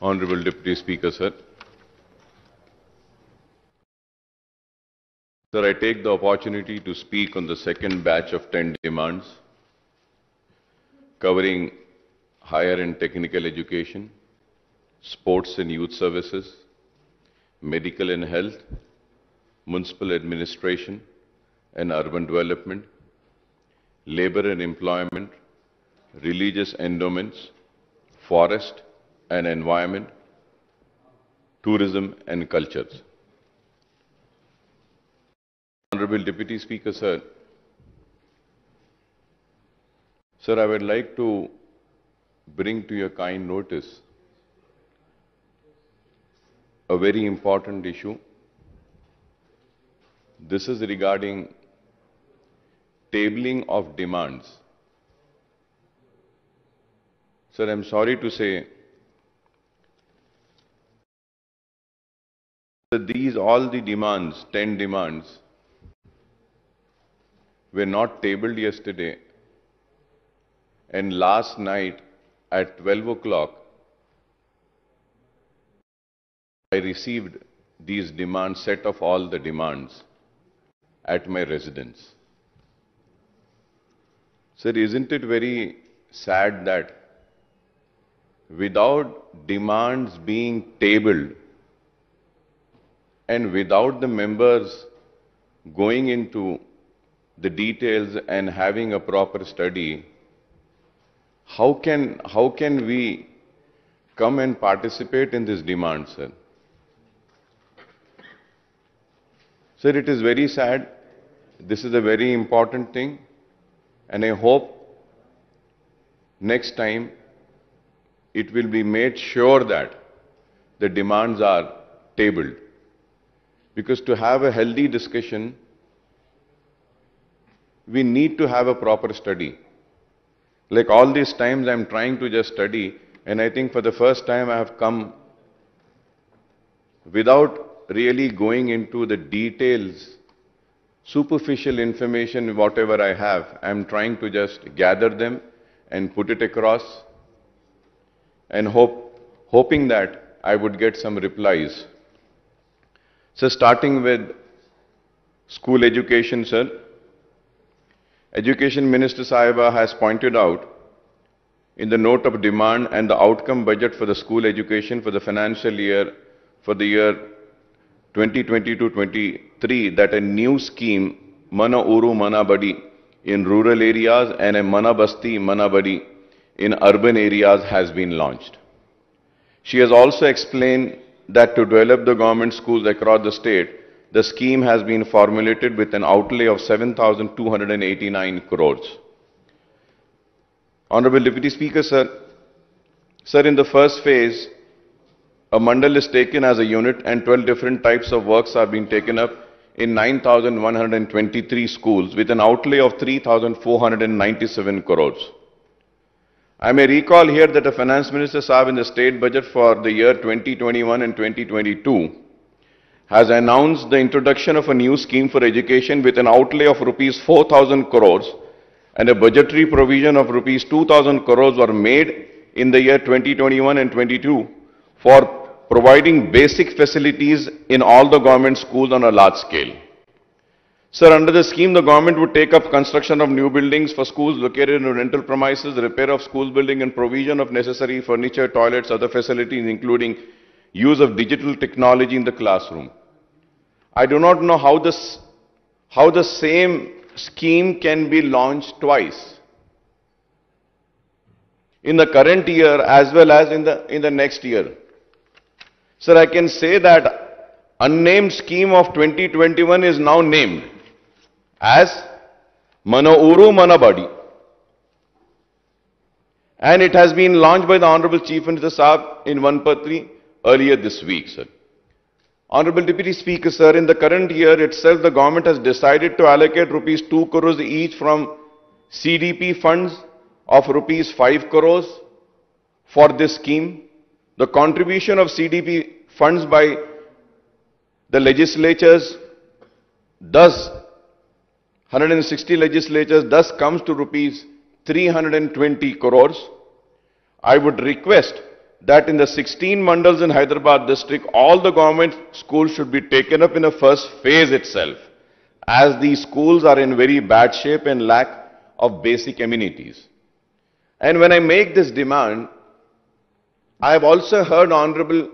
Honorable Deputy Speaker, sir. Sir, I take the opportunity to speak on the second batch of 10 demands covering higher and technical education, sports and youth services, medical and health, municipal administration and urban development, labor and employment, religious endowments, forest and environment, tourism and cultures. Honorable Deputy Speaker, sir. Sir, I would like to bring to your kind notice a very important issue. This is regarding tabling of demands. Sir, I'm sorry to say that all the demands, 10 demands, were not tabled yesterday, and last night at 12 o'clock, I received these demands, set of all the demands at my residence. Sir, isn't it very sad that without demands being tabled and without the members going into the details and having a proper study, how can we come and participate in this demand, sir? Sir, it is very sad. This is a very important thing, and I hope next time it will be made sure that the demands are tabled. Because to have a healthy discussion, we need to have a proper study. Like all these times I'm trying to just study, and I think for the first time I have come without really going into the details, superficial information, whatever I have, I'm trying to just gather them and put it across, and hoping that I would get some replies. So starting with school education, sir. Education Minister Sahiba has pointed out in the note of demand and the outcome budget for the school education for the financial year, for the year 2022-23, that a new scheme, Mana Uru Mana Badi, in rural areas and a Mana Basti Mana Badi in urban areas has been launched. She has also explained that to develop the government schools across the state, the scheme has been formulated with an outlay of 7,289 crores. Honorable Deputy Speaker, sir. Sir, in the first phase, a mandal is taken as a unit and 12 different types of works are being taken up in 9,123 schools with an outlay of 3,497 crores. I may recall here that the Finance Minister Saab in the state budget for the year 2021 and 2022 has announced the introduction of a new scheme for education with an outlay of rupees 4,000 crores and a budgetary provision of rupees 2,000 crores were made in the year 2021 and 22 for providing basic facilities in all the government schools on a large scale. Sir, under the scheme, the government would take up construction of new buildings for schools located in rental premises, repair of school building and provision of necessary furniture, toilets, other facilities including use of digital technology in the classroom. I do not know how the same scheme can be launched twice, in the current year as well as in the next year. Sir, I can say that unnamed scheme of 2021 is now named as Mana Uru Mana Badi, and it has been launched by the Honorable Chief Minister Saab in Vanpatri earlier this week, sir. Honorable Deputy Speaker, sir, in the current year itself, the government has decided to allocate rupees 2 crores each from CDP funds of rupees 5 crores for this scheme. The contribution of CDP funds by the legislatures, thus 160 legislatures, thus comes to rupees 320 crores. I would request that in the 16 mandals in Hyderabad district, all the government schools should be taken up in the first phase itself, as these schools are in very bad shape and lack of basic amenities. And when I make this demand, I have also heard Honorable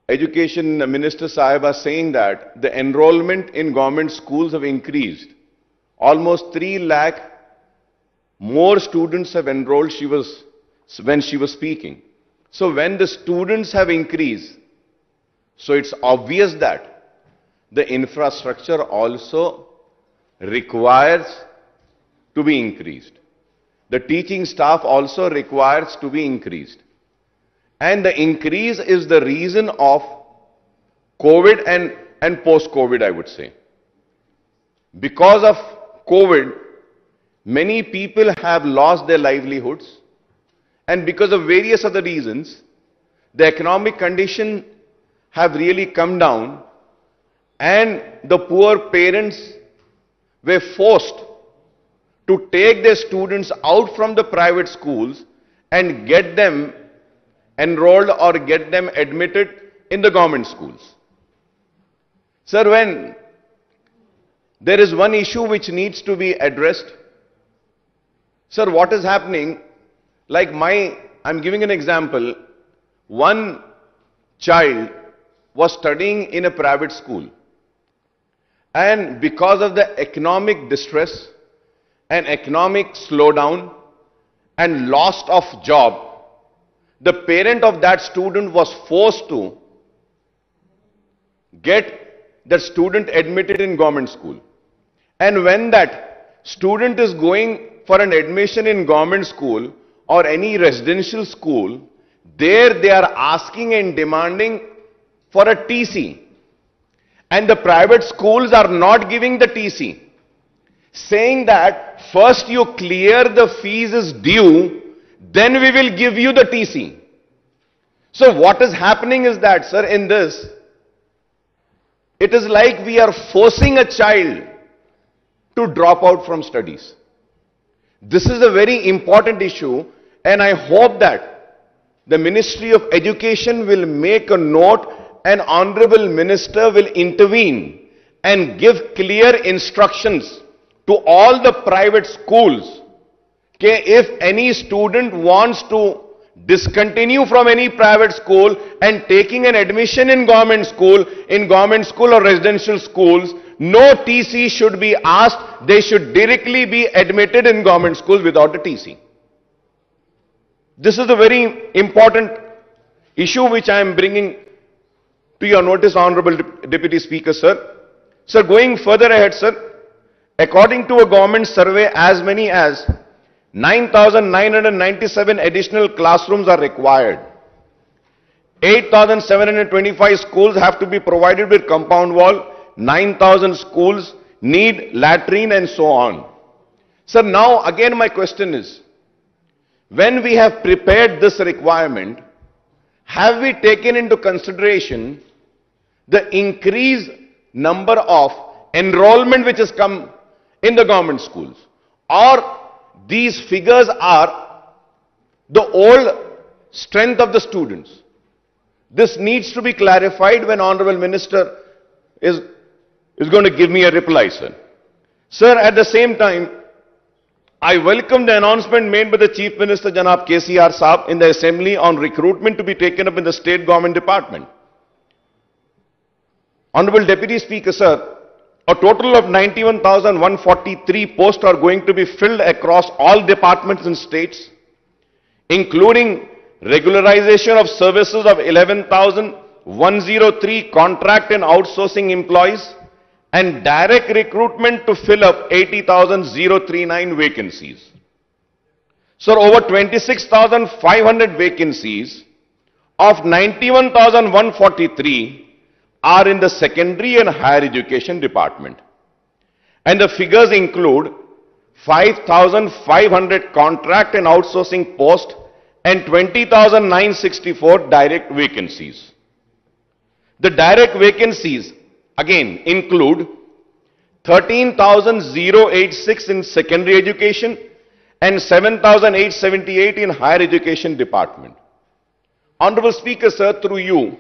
Education Minister Sahiba saying that the enrollment in government schools have increased. Almost 3 lakh more students have enrolled when she was speaking. So when the students have increased, so it's obvious that the infrastructure also requires to be increased. The teaching staff also requires to be increased. And the increase is the reason of COVID and post-COVID, I would say. Because of COVID, many people have lost their livelihoods, and because of various other reasons, the economic condition have really come down, and the poor parents were forced to take their students out from the private schools and get them enrolled or get them admitted in the government schools. Sir, when there is one issue which needs to be addressed, sir, what is happening? Like I'm giving an example. One child was studying in a private school, and because of the economic distress and economic slowdown and loss of job, the parent of that student was forced to get that student admitted in government school. And when that student is going for an admission in government school or any residential school, there they are asking and demanding for a TC. And the private schools are not giving the TC, saying that first you clear the fees is due, then we will give you the TC. So what is happening is that, sir, in this, it is like we are forcing a child to drop out from studies. This is a very important issue, and I hope that the Ministry of Education will make a note and Honorable Minister will intervene and give clear instructions to all the private schools that if any student wants to discontinue from any private school and taking an admission in government school or residential schools, no TC should be asked. They should directly be admitted in government schools without a TC. This is a very important issue which I am bringing to your notice, Honorable Deputy Speaker, sir. Sir, going further ahead, sir, according to a government survey, as many as 9,997 additional classrooms are required. 8,725 schools have to be provided with compound wall. 9,000 schools need latrine and so on. Sir, now again my question is, when we have prepared this requirement, have we taken into consideration the increased number of enrollment which has come in the government schools? Or these figures are the old strength of the students? This needs to be clarified when Honorable Minister is going to give me a reply, sir. Sir, at the same time, I welcome the announcement made by the Chief Minister, Janab KCR Saab, in the Assembly on recruitment to be taken up in the State Government Department. Honorable Deputy Speaker, sir, a total of 91,143 posts are going to be filled across all departments and states, including regularization of services of 11,103 contract and outsourcing employees, and direct recruitment to fill up 80,039 vacancies. Sir, over 26,500 vacancies of 91,143 are in the secondary and higher education department. And the figures include 5,500 contract and outsourcing posts and 20,964 direct vacancies. The direct vacancies again include 13,086 in secondary education and 7,878 in higher education department. Honorable Speaker, sir, through you,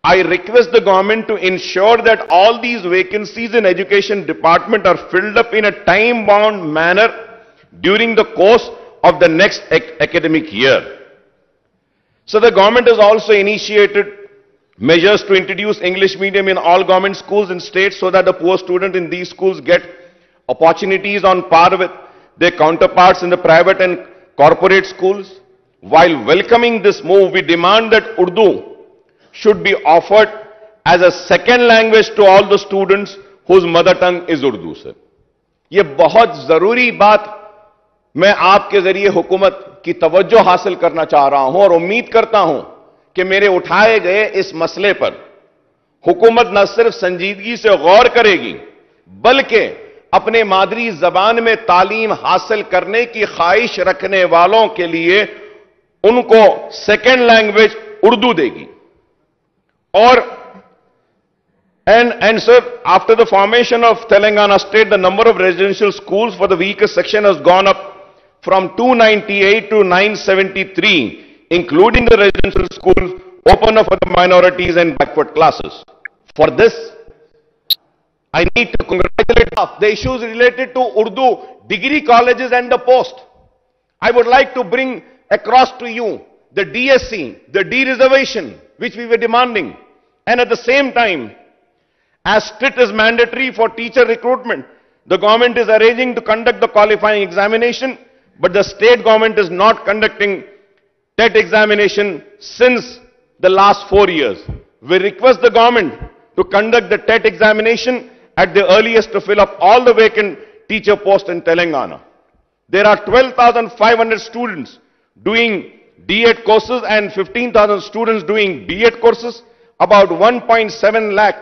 I request the government to ensure that all these vacancies in education department are filled up in a time-bound manner during the course of the next academic year. So the government has also initiated measures to introduce English medium in all government schools in states so that the poor students in these schools get opportunities on par with their counterparts in the private and corporate schools. While welcoming this move, we demand that Urdu should be offered as a second language to all the students whose mother tongue is Urdu, sir. ये बहुत जरूरी बात मैं आपके जरिए हुकूमत की तवज्जो हासिल करना चाह रहा हूं और उम्मीद करता हूं कि मेरे उठाए गए इस मसले पर हुकूमत न सिर्फ संजीदगी से गौर करेगी बल्कि अपने मादरी जबान में तालीम हासिल करने की ख्वाहिश रखने वालों के लिए उनको सेकेंड लैंग्वेज उर्दू देगी. Or, and sir, after the formation of Telangana state, the number of residential schools for the weakest section has gone up from 298 to 973, including the residential schools open up for the minorities and backward classes. For this, I need to congratulate the issues related to Urdu, degree colleges and the post. I would like to bring across to you the DSC, the de-reservation, which we were demanding. And at the same time, as strict as mandatory for teacher recruitment, the government is arranging to conduct the qualifying examination, but the state government is not conducting TET examination since the last 4 years. We request the government to conduct the TET examination at the earliest to fill up all the vacant teacher posts in Telangana. There are 12,500 students doing D.Ed courses and 15,000 students doing B.Ed courses. About 1.7 lakh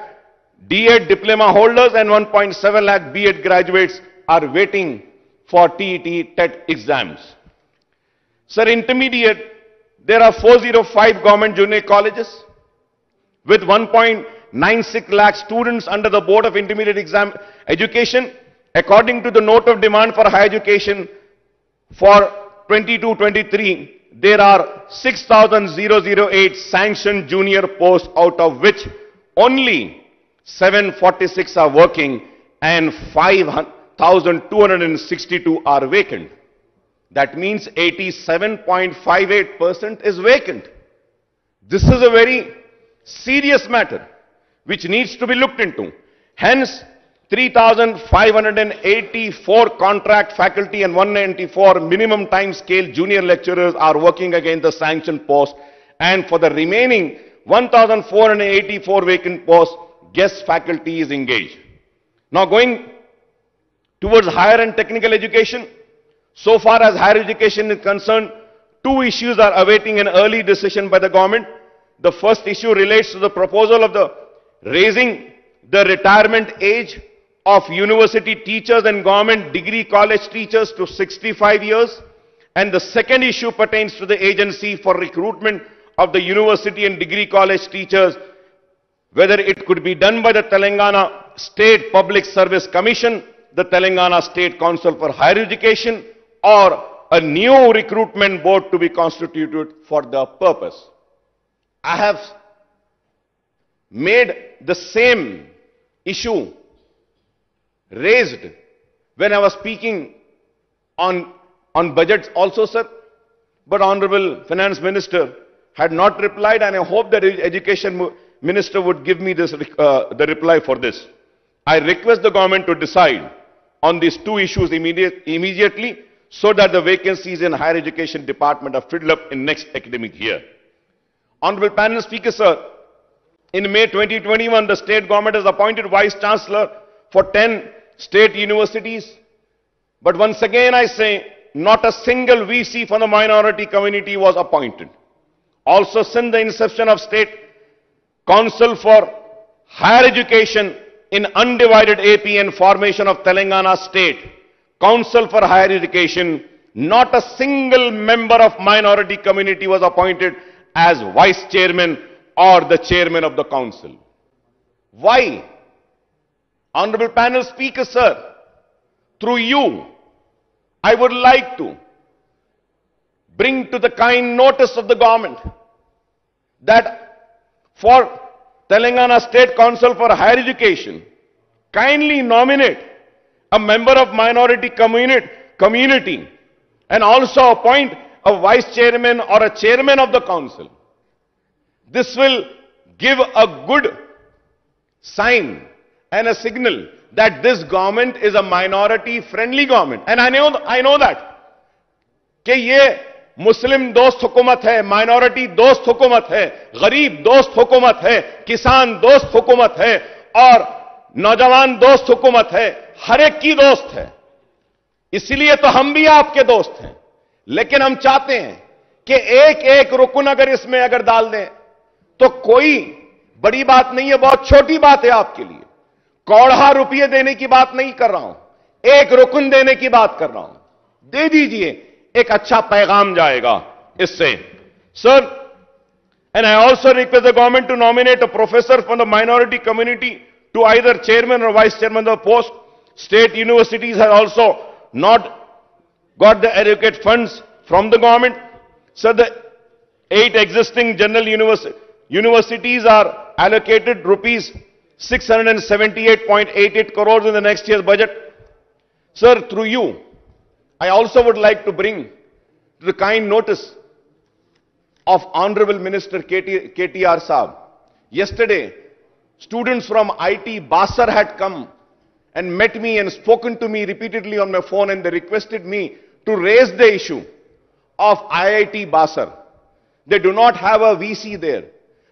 D.Ed diploma holders and 1.7 lakh B.Ed graduates are waiting for TET TET exams. Sir, intermediate, there are 405 government junior colleges with 1.96 lakh students under the Board of Intermediate Exam Education. According to the note of demand for higher education for 22-23, there are 6,008 sanctioned junior posts, out of which only 746 are working and 5,262 are vacant. That means 87.58% is vacant. This is a very serious matter which needs to be looked into. Hence, 3,584 contract faculty and 194 minimum time scale junior lecturers are working against the sanctioned posts, and for the remaining 1,484 vacant posts, guest faculty is engaged. Now going towards higher and technical education, so far as higher education is concerned, two issues are awaiting an early decision by the government. The first issue relates to the proposal of the raising the retirement age of university teachers and government degree college teachers to 65 years. And the second issue pertains to the agency for recruitment of the university and degree college teachers, whether it could be done by the Telangana State Public Service Commission, the Telangana State Council for Higher Education, or a new recruitment board to be constituted for the purpose. I have made the same issue raised when I was speaking on budgets also, sir. But Honorable Finance Minister had not replied, and I hope that Education Minister would give me this, the reply for this. I request the government to decide on these two issues immediately so that the vacancies in higher education department are filled up in next academic year. Honorable Panel Speaker, sir, in May 2021, the state government has appointed Vice Chancellor for 10 state universities. But once again I say, not a single VC from the minority community was appointed. Also, since the inception of State Council for Higher Education in undivided AP and formation of Telangana State Council for Higher Education, not a single member of minority community was appointed as Vice Chairman or the Chairman of the Council. Why? Honorable Panel Speaker, sir, through you, I would like to bring to the kind notice of the government that for Telangana State Council for Higher Education, kindly nominate a member of minority community and also appoint a vice chairman or a chairman of the council. This will give a good sign and a signal that this government is a minority friendly government. And I know that कि ये मुस्लिम दोस्त हुकूमत है, minority दोस्त हुकूमत है, गरीब दोस्त हुकूमत है, किसान दोस्त हुकूमत है और नौजवान दोस्त हुकूमत है, हर एक की दोस्त है. इसलिए तो हम भी आपके दोस्त हैं. लेकिन हम चाहते हैं कि एक एक रुकन अगर इसमें डाल दें तो कोई बड़ी बात नहीं है, बहुत छोटी बात है आपके लिए. कौड़ा रुपये देने की बात नहीं कर रहा हूं, एक रुकन देने की बात कर रहा हूं. दे दीजिए, एक अच्छा पैगाम जाएगा इससे. Sir, and I also request the government to nominate a professor from the minority community to either chairman or vice chairman of the post. State universities have also not got the adequate funds from the government. So the 8 existing general universities are allocated rupees 678.88 crores in the next year's budget. Sir, through you, I also would like to bring to the kind notice of Honorable Minister KTR Saab. Yesterday, students from IT Basar had come and met me and spoken to me repeatedly on my phone, and they requested me to raise the issue of IIT Basar. They do not have a VC there.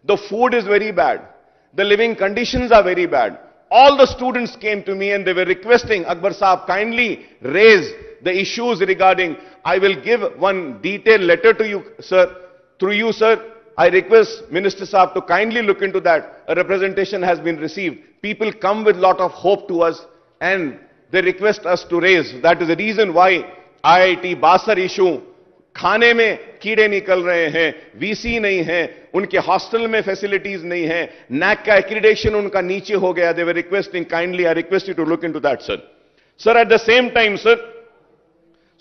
The food is very bad. The living conditions are very bad. All the students came to me and they were requesting, Akbar Saab, kindly raise the issues regarding. I will give one detailed letter to you, sir. Through you, sir, I request Minister Saab to kindly look into that. A representation has been received. People come with lot of hope to us and they request us to raise. That is the reason why IIT Basar issue, खाने में कीड़े निकल रहे हैं, VC नहीं है, उनके hostel में फैसिलिटीज नहीं है, नैक का एक्रीडेशन उनका नीचे हो गया. They were requesting, kindly I request you to look into that, sir. Sir, at the same time, sir,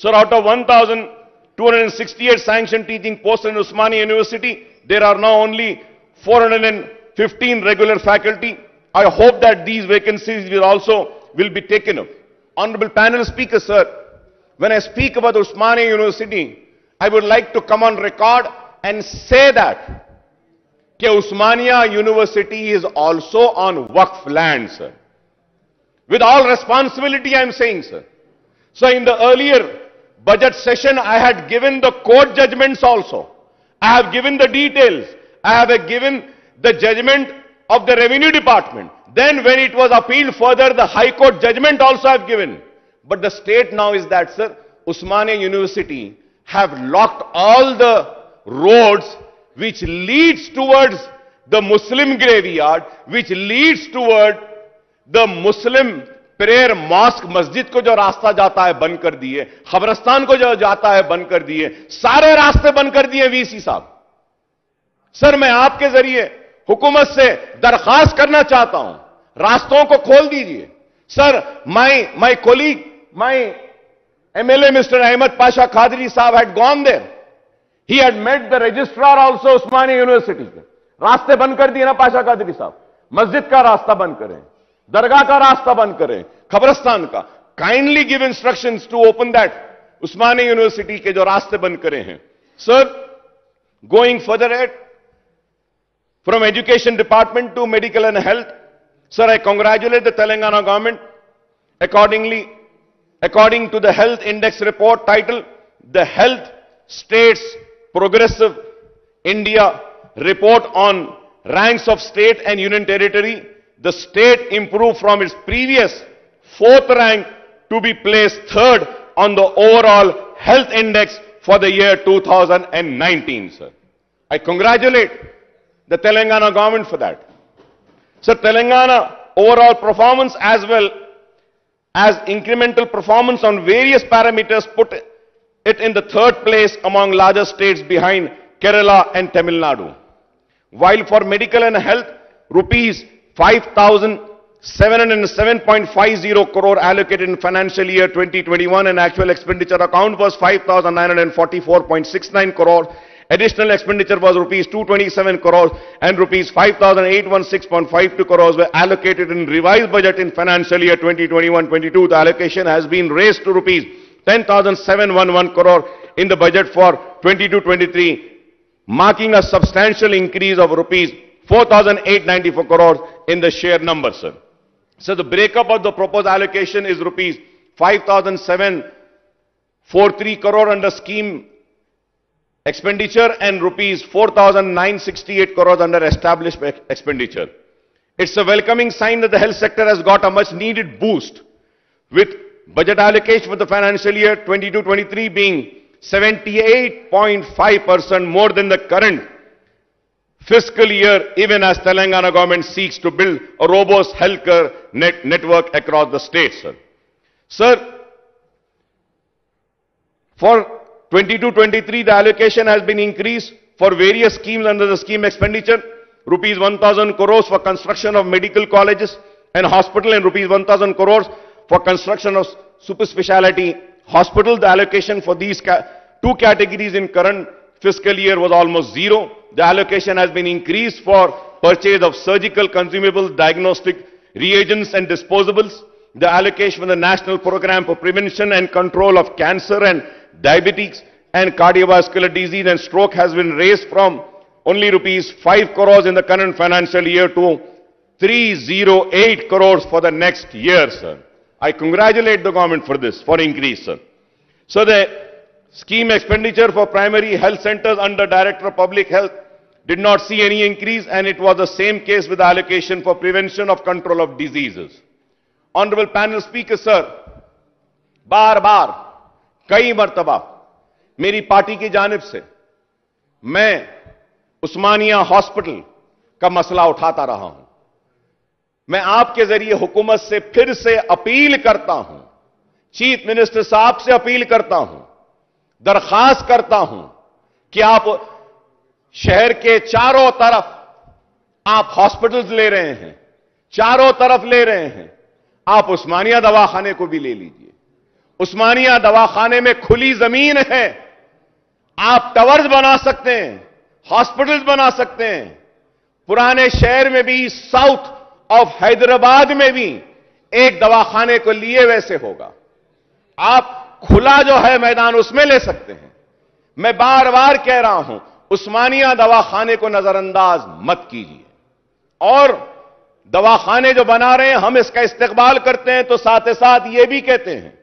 out of 1,268 sanctioned teaching posts in Usmania University, there are now only 415 regular faculty. I hope that these vacancies will be taken up. Honorable panel speaker, sir, when I speak about Usmania University, I would like to come on record and say that Usmania University is also on Waqf land, sir. With all responsibility, I am saying, sir. So in the earlier budget session, I had given the court judgments also. I have given the details. I have given the judgment of the revenue department. Then when it was appealed further, the High Court judgment also I have given. But the state now is that, sir, Usmania University have locked all the roads which leads towards the Muslim graveyard, which leads toward the Muslim prayer mosque, masjid को जो रास्ता जाता है बंद कर दिए, खबरस्तान को जो जाता है बंद कर दिए, सारे रास्ते बंद कर दिए वीसी साहब. सर, मैं आपके जरिए हुकूमत से दरखास्त करना चाहता हूं, रास्तों को खोल दीजिए. Sir, my colleague, my MLA Mr. Ahmed Pasha Khadri Saab had gone there. He had met the registrar also Usmania University. रास्ते बंद कर दिए ना पाशा कादरी साहब, मस्जिद का रास्ता बंद करें, दरगाह का रास्ता बंद करें, खबरस्तान का. Kindly give instructions to open that Usmania University के जो रास्ते बंद करे हैं. Sir, going further ahead, from Education Department to Medical and Health, sir, I congratulate the Telangana government. According to the Health Index report titled, The Health States Progressive India Report on Ranks of State and Union Territory, the state improved from its previous 4th rank to be placed 3rd on the overall health index for the year 2019, sir. I congratulate the Telangana government for that. Sir, Telangana overall performance as well as incremental performance on various parameters put it in the 3rd place among larger states behind Kerala and Tamil Nadu. While for medical and health, rupees 5,000 707.50 crore allocated in financial year 2021 and actual expenditure account was 5,944.69 crore. Additional expenditure was rupees 227 crores and rupees 5,816.52 crores were allocated in revised budget in financial year 2021-22. The allocation has been raised to rupees 10,711 crore in the budget for 22-23, marking a substantial increase of rupees 4,894 crores in the share number, sir. So the breakup of the proposed allocation is rupees 5,743 crore under scheme expenditure and rupees 4,968 crores under established expenditure. It's a welcoming sign that the health sector has got a much needed boost, with budget allocation for the financial year 22-23 being 78.5% more than the current fiscal year, even as Telangana government seeks to build a robust healthcare network across the state, sir. Sir, for 22-23, the allocation has been increased for various schemes under the scheme expenditure. Rupees 1,000 crores for construction of medical colleges and hospital and rupees 1,000 crores for construction of super speciality hospital. The allocation for these two categories in current fiscal year was almost zero. The allocation has been increased for purchase of surgical consumables, diagnostic reagents and disposables. The allocation for the National Program for Prevention and Control of Cancer and Diabetes and Cardiovascular Disease and Stroke has been raised from only rupees 5 crores in the current financial year to 308 crores for the next year, sir. I congratulate the government for this, for increase, sir. So the scheme expenditure for primary health centers under Director of Public Health did not see any increase, and it was the same case with the allocation for prevention of control of diseases. Honorable panel speaker, sir, बार बार कई मर्तबा मेरी party की जानिब से मैं उस्मानिया hospital का मसला उठाता रहा हूं। मैं आपके जरिए हुकूमत से फिर से अपील करता हूं, चीफ मिनिस्टर साहब से अपील करता हूं, दरखास्त करता हूं कि आप शहर के चारों तरफ आप हॉस्पिटल्स ले रहे हैं, चारों तरफ ले रहे हैं, आप उस्मानिया दवाखाने को भी ले लीजिए। उस्मानिया दवाखाने में खुली जमीन है, आप टावर्स बना सकते हैं, हॉस्पिटल्स बना सकते हैं। पुराने शहर में भी, साउथ ऑफ हैदराबाद में भी एक दवाखाने को लिए वैसे होगा। आप खुला जो है मैदान उसमें ले सकते हैं। मैं बार बार कह रहा हूं, उस्मानिया दवाखाने को नजरअंदाज मत कीजिए। और दवाखाने जो बना रहे हैं हम इसका इस्तेकबाल करते हैं, तो साथ ही साथ ये भी कहते हैं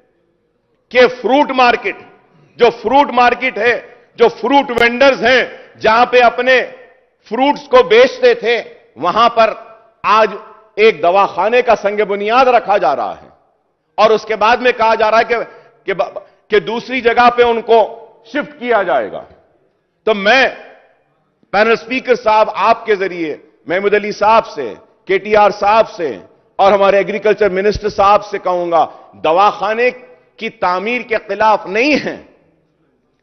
कि फ्रूट मार्केट, जो फ्रूट मार्केट है, जो फ्रूट वेंडर्स हैं, जहां पे अपने फ्रूट्स को बेचते थे, वहां पर आज एक दवाखाने का संग बुनियाद रखा जा रहा है और उसके बाद में कहा जा रहा है कि दूसरी जगह पे उनको शिफ्ट किया जाएगा। तो मैं पैनल स्पीकर साहब आपके जरिए महमूद अली साहब से, केटीआर साहब से और हमारे एग्रीकल्चर मिनिस्टर साहब से कहूंगा, दवाखाने की तामीर के खिलाफ नहीं है।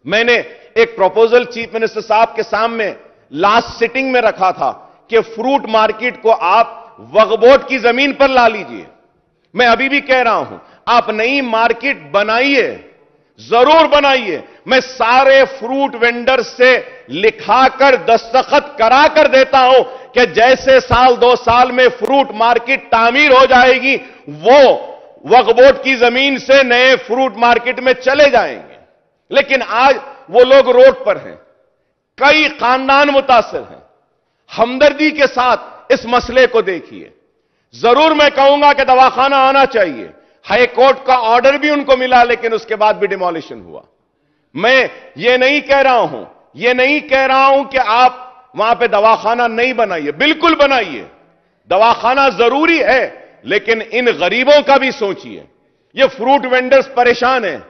मैंने एक प्रपोजल चीफ मिनिस्टर साहब के सामने लास्ट सिटिंग में रखा था कि फ्रूट मार्केट को आप वक्फ बोर्ड की जमीन पर ला लीजिए। मैं अभी भी कह रहा हूं, आप नई मार्केट बनाइए, जरूर बनाइए। मैं सारे फ्रूट वेंडर से लिखाकर दस्तखत करा कर देता हूं कि जैसे साल 2 साल में फ्रूट मार्केट तामीर हो जाएगी, वो वक्फ बोर्ड की जमीन से नए फ्रूट मार्केट में चले जाएंगे। लेकिन आज वो लोग रोड पर हैं, कई खानदान मुतासिर हैं। हमदर्दी के साथ इस मसले को देखिए। जरूर मैं कहूंगा कि दवाखाना आना चाहिए। हाई कोर्ट का ऑर्डर भी उनको मिला, लेकिन उसके बाद भी डिमोलिशन हुआ। मैं ये नहीं कह रहा हूं कि आप वहां पे दवाखाना नहीं बनाइए, बिल्कुल बनाइए। दवाखाना जरूरी है, लेकिन इन गरीबों का भी सोचिए। ये फ्रूट वेंडर्स परेशान हैं,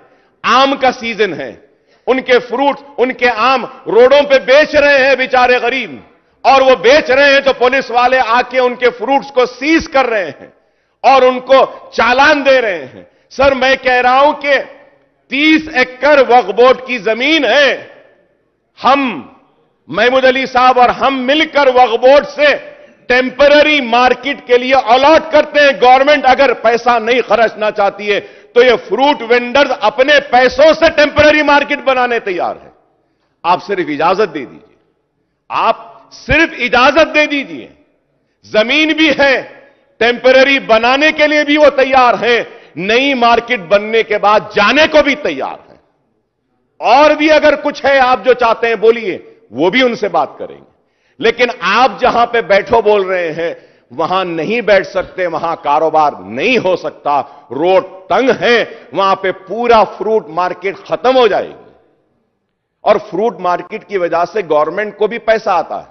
आम का सीजन है, उनके फ्रूट, उनके आम रोडों पे बेच रहे हैं बेचारे गरीब, और वो बेच रहे हैं तो पुलिस वाले आके उनके फ्रूट्स को सीज कर रहे हैं और उनको चालान दे रहे हैं। सर, मैं कह रहा हूं कि 30 एकड़ वक्फ बोर्ड की जमीन है। हम महमूद अली साहब और हम मिलकर वक्फ बोर्ड से टेम्पररी मार्केट के लिए अलॉट करते हैं। गवर्नमेंट अगर पैसा नहीं खर्चना चाहती है तो ये फ्रूट वेंडर्स अपने पैसों से टेम्पररी मार्केट बनाने तैयार है। आप सिर्फ इजाजत दे दीजिए, आप सिर्फ इजाजत दे दीजिए। जमीन भी है, टेम्पररी बनाने के लिए भी वो तैयार है, नई मार्केट बनने के बाद जाने को भी तैयार है। और भी अगर कुछ है आप जो चाहते हैं बोलिए, वो भी उनसे बात करेंगे। लेकिन आप जहां पे बैठो बोल रहे हैं वहां नहीं बैठ सकते, वहां कारोबार नहीं हो सकता, रोड तंग है, वहां पे पूरा फ्रूट मार्केट खत्म हो जाएगी। और फ्रूट मार्केट की वजह से गवर्नमेंट को भी पैसा आता है।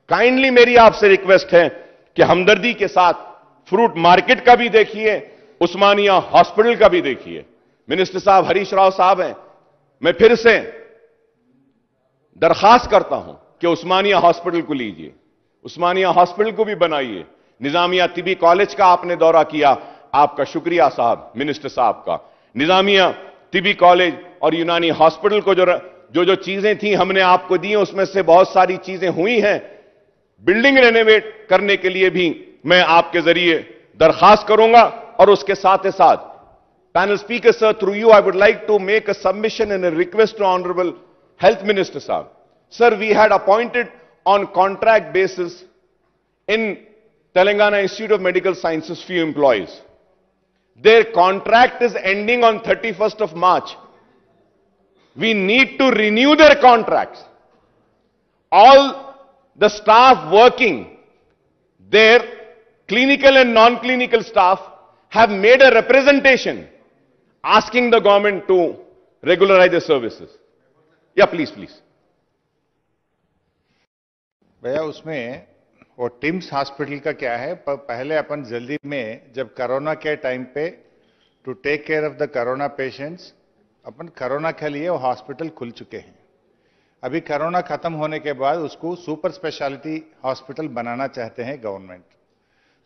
काइंडली मेरी आपसे रिक्वेस्ट है कि हमदर्दी के साथ फ्रूट मार्केट का भी देखिए, उस्मानिया हॉस्पिटल का भी देखिए। मिनिस्टर साहब हरीश राव साहब हैं, मैं फिर से दरखास्त करता हूं कि उस्मानिया हॉस्पिटल को लीजिए, उस्मानिया हॉस्पिटल को भी बनाइए। निजामिया तिबी कॉलेज का आपने दौरा किया, आपका शुक्रिया साहब, मिनिस्टर साहब का। निजामिया तिबी कॉलेज और यूनानी हॉस्पिटल को जो चीजें थी हमने आपको दी, उसमें से बहुत सारी चीजें हुई हैं। बिल्डिंग रेनोवेट करने के लिए भी मैं आपके जरिए दरखास्त करूंगा। और उसके साथ ही साथ panel speaker sir, through you I would like to make a submission and a request to honourable health minister साहब। Sir, we had appointed on contract basis in Telangana Institute of Medical Sciences few employees. Their contract is ending on 31st of March. We need to renew their contracts. All the staff working there, clinical and non-clinical staff, have made a representation asking the government to regularize their services. Yeah, please. भैया उसमें वो teams hospital का क्या है, पहले अपन जल्दी में जब कोरोना के टाइम पे to take care of the corona patients, अपन कोरोना के लिए वो हॉस्पिटल खुल चुके हैं। अभी कोरोना खत्म होने के बाद उसको सुपर स्पेशलिटी हॉस्पिटल बनाना चाहते हैं गवर्नमेंट।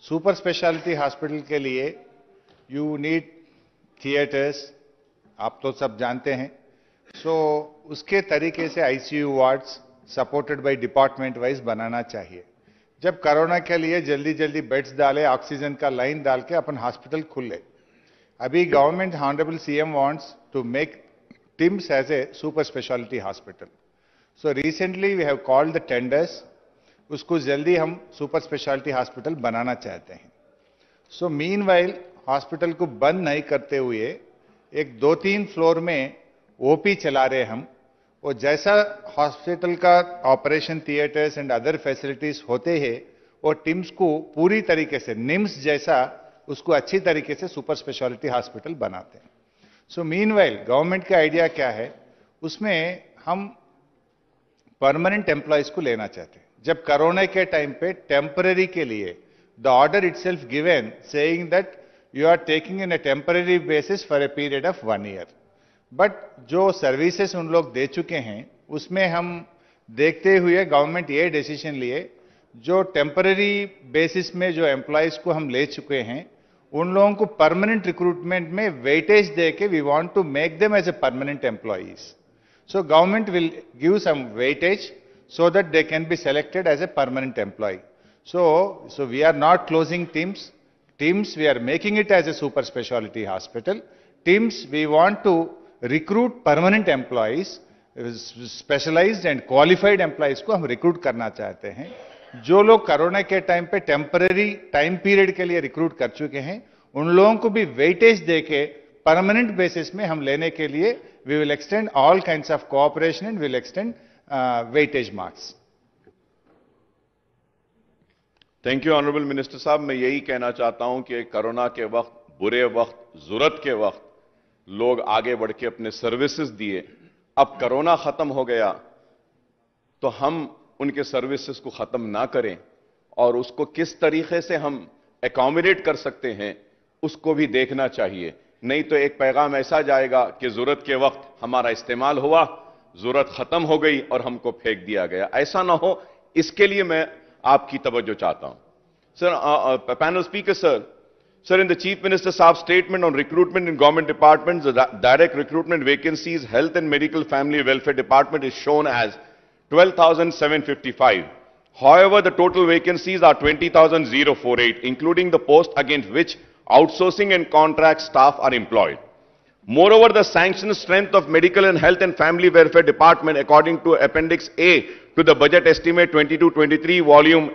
सुपर स्पेशलिटी हॉस्पिटल के लिए यू नीड थिएटर्स, आप तो सब जानते हैं। सो उसके तरीके से ICU wards supported by department wise बनाना चाहिए। जब कोरोना के लिए जल्दी जल्दी बेड्स डाले, ऑक्सीजन का लाइन डाल के अपन हॉस्पिटल खुले। अभी government honourable CM wants to make TIMS as a super speciality hospital. So recently we have called the tenders, उसको जल्दी हम सुपर स्पेशलिटी हॉस्पिटल बनाना चाहते हैं। सो मीनवाइल हॉस्पिटल को बंद नहीं करते हुए एक 2-3 फ्लोर में ओपी चला रहे हम। और जैसा हॉस्पिटल का operation theatres and other facilities होते हैं, वो टिम्स को पूरी तरीके से निम्स जैसा उसको अच्छी तरीके से सुपर स्पेशलिटी हॉस्पिटल बनाते हैं। सो मीनवाइल गवर्नमेंट का आइडिया क्या है, उसमें हम परमानेंट एम्प्लॉयज को लेना चाहते हैं। जब कोरोना के टाइम पे टेम्पररी के लिए the order itself given saying that you are taking in a temporary basis for a period of 1 year, but जो सर्विसेज उन लोग दे चुके हैं उसमें हम देखते हुए गवर्नमेंट ये डिसीजन लिए, जो टेम्पररी बेसिस में जो एम्प्लॉयज को हम ले चुके हैं उन लोगों को परमानेंट रिक्रूटमेंट में वेटेज दे के we want to make them as a permanent employees. So government will give some weightage so that they can be selected as a permanent employee. So we are not closing TIMS. TIMS, we are making it as a super specialty hospital. TIMS, we want to recruit permanent employees, specialized and qualified employees को हम recruit करना चाहते हैं। जो लोग corona के time पे temporary time period के लिए रिक्रूट कर चुके हैं उन लोगों को भी वेटेज देके परमानेंट बेसिस में हम लेने के लिए we will extend all kinds of cooperation and will extend weightage marks. Thank you honourable minister साहब। मैं यही कहना चाहता हूं कि कोरोना के वक्त, बुरे वक्त, जरूरत के वक्त लोग आगे बढ़ के अपने सर्विसेज दिए। अब कोरोना खत्म हो गया तो हम उनके सर्विसेज को खत्म ना करें और उसको किस तरीके से हम एकोमोडेट कर सकते हैं उसको भी देखना चाहिए। नहीं तो एक पैगाम ऐसा जाएगा कि जरूरत के वक्त हमारा इस्तेमाल हुआ, जरूरत खत्म हो गई और हमको फेंक दिया गया। ऐसा ना हो, इसके लिए मैं आपकी तवज्जो चाहता हूं। Sir, panel speaker sir, in the chief minister साहब statement on recruitment in government departments, direct recruitment vacancies, health and medical family welfare department is shown as 12,755 However, the total vacancies are 20,048, including the post against which outsourcing and contract staff are employed. Moreover, the sanctioned strength of Medical and Health and Family Welfare Department, according to Appendix A to the Budget Estimate 22-23, Volume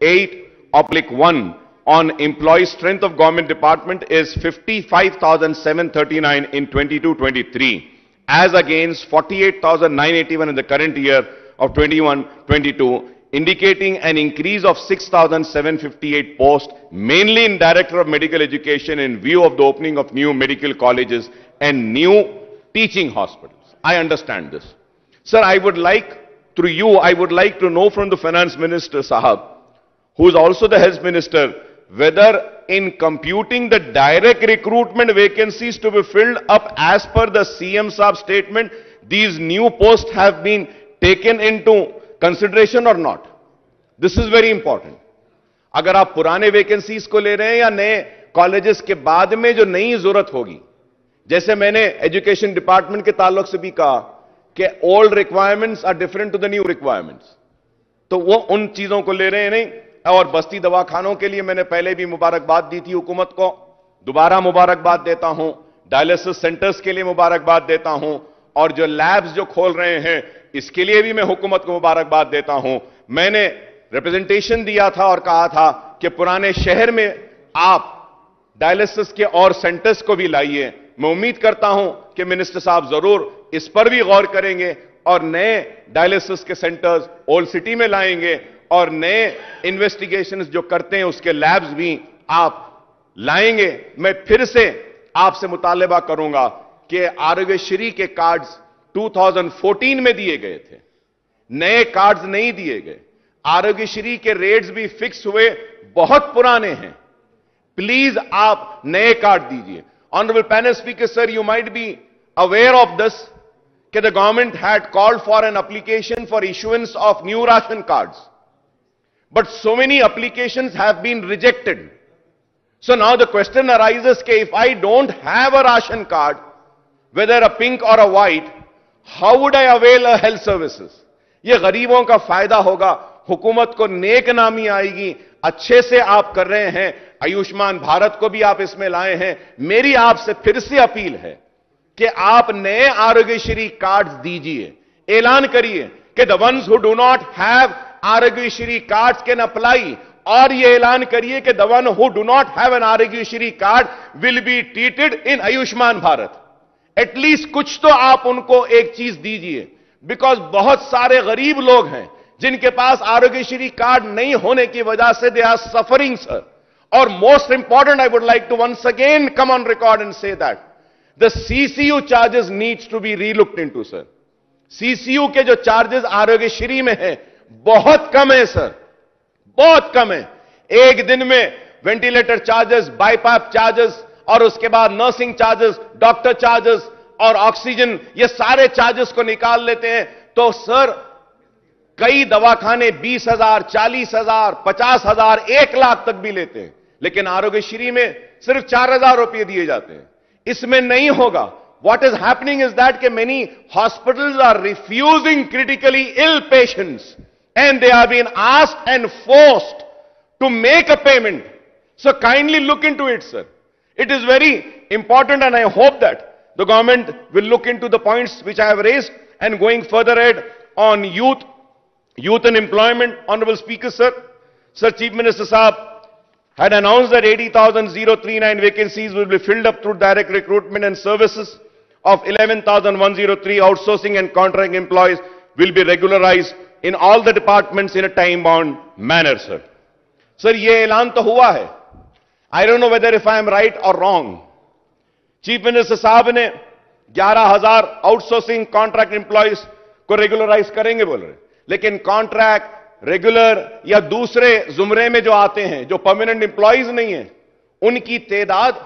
8/1, on employee strength of government department is 55,739 in 22-23, as against 48,981 in the current year of 21-22, indicating an increase of 6,758 posts, mainly in Director of Medical Education, in view of the opening of new medical colleges and new teaching hospitals. I understand this. Sir, I would like, through you, I would like to know from the Finance Minister, Sahab, who is also the Health Minister, whether in computing the direct recruitment vacancies to be filled up as per the CM Saab statement, these new posts have been taken into consideration or not. This is very important. अगर आप पुराने vacancies को ले रहे हैं या नए colleges के बाद में जो नई जरूरत होगी, जैसे मैंने एजुकेशन डिपार्टमेंट के ताल्लुक से भी कहा कि old requirements are different to the new requirements, तो वो उन चीजों को ले रहे हैं नहीं। और बस्ती दवाखानों के लिए मैंने पहले भी मुबारकबाद दी थी हुकूमत को, दोबारा मुबारकबाद देता हूं। डायलिसिस सेंटर्स के लिए मुबारकबाद देता हूं, और जो लैब्स जो खोल रहे हैं इसके लिए भी मैं हुकूमत को मुबारकबाद देता हूं। मैंने रिप्रेजेंटेशन दिया था और कहा था कि पुराने शहर में आप डायलिसिस के और सेंटर्स को भी लाइए। मैं उम्मीद करता हूं कि मिनिस्टर साहब जरूर इस पर भी गौर करेंगे और नए डायलिसिस के सेंटर्स ओल्ड सिटी में लाएंगे, और नए इन्वेस्टिगेशंस जो करते हैं उसके लैब्स भी आप लाएंगे। मैं फिर से आपसे मुतालबा करूंगा कि आरोग्यश्री के कार्ड्स 2014 में दिए गए थे, नए कार्ड्स नहीं दिए गए। आरोग्यश्री के रेट्स भी फिक्स हुए, बहुत पुराने हैं। प्लीज आप नए कार्ड दीजिए। Honourable panel speaker sir, you might be aware of this कि the government had called for an application for issuance of new ration cards, but so many applications have been rejected. So now the question arises that if I don't have a ration card, whether a pink or a white, how would I avail a health services? ये गरीबों का फायदा होगा, हुकूमत को नेक नामी आएगी। अच्छे से आप कर रहे हैं, आयुष्मान भारत को भी आप इसमें लाए हैं। मेरी आपसे फिर से अपील है कि आप नए आरोग्यश्री कार्ड्स दीजिए, ऐलान करिए कि the ones who do not have Aarogyasri cards can apply, और ये ऐलान करिए कि the one who do not have an Aarogyasri card will be treated in Ayushman Bharat. At least कुछ तो आप उनको एक चीज दीजिए, बिकॉज बहुत सारे गरीब लोग हैं जिनके पास आरोग्यश्री कार्ड नहीं होने की वजह से दे आर सफरिंग सर। और most important, I would like to once again come on record and say that the CCU charges needs to be relooked into sir. CCU के जो चार्जेस आरोग्यश्री में है बहुत कम है सर, बहुत कम है। एक दिन में वेंटिलेटर चार्जेस, बाईपास चार्जेस, और उसके बाद नर्सिंग चार्जेस, डॉक्टर चार्जेस और ऑक्सीजन, ये सारे चार्जेस को निकाल लेते हैं तो सर कई दवाखाने 20,000, 40,000, 50,000, 1 लाख तक भी लेते हैं, लेकिन आरोग्यश्री में सिर्फ 4,000 रुपये दिए जाते हैं। इसमें नहीं होगा। What is happening is that many hospitals are refusing critically ill patients, and they are being asked and forced to make a payment. So kindly look into it, sir. It is very important, and I hope that the government will look into the points which I have raised. And going further ahead on youth and employment, Honorable Speaker, sir, Chief Minister Saab had announced that 80,039 vacancies will be filled up through direct recruitment, and services of 11,103 outsourcing and contract employees will be regularized in all the departments in a time-bound manner, sir. Sir, ये ऐलान तो हुआ है. I don't know whether if I am right or wrong. Chief Minister साहब ने 11,000 outsourcing contract employees को regularise करेंगे बोल रहे, लेकिन कॉन्ट्रैक्ट रेगुलर या दूसरे जुमरे में जो आते हैं, जो परमानेंट एम्प्लॉइज नहीं है, उनकी तादाद,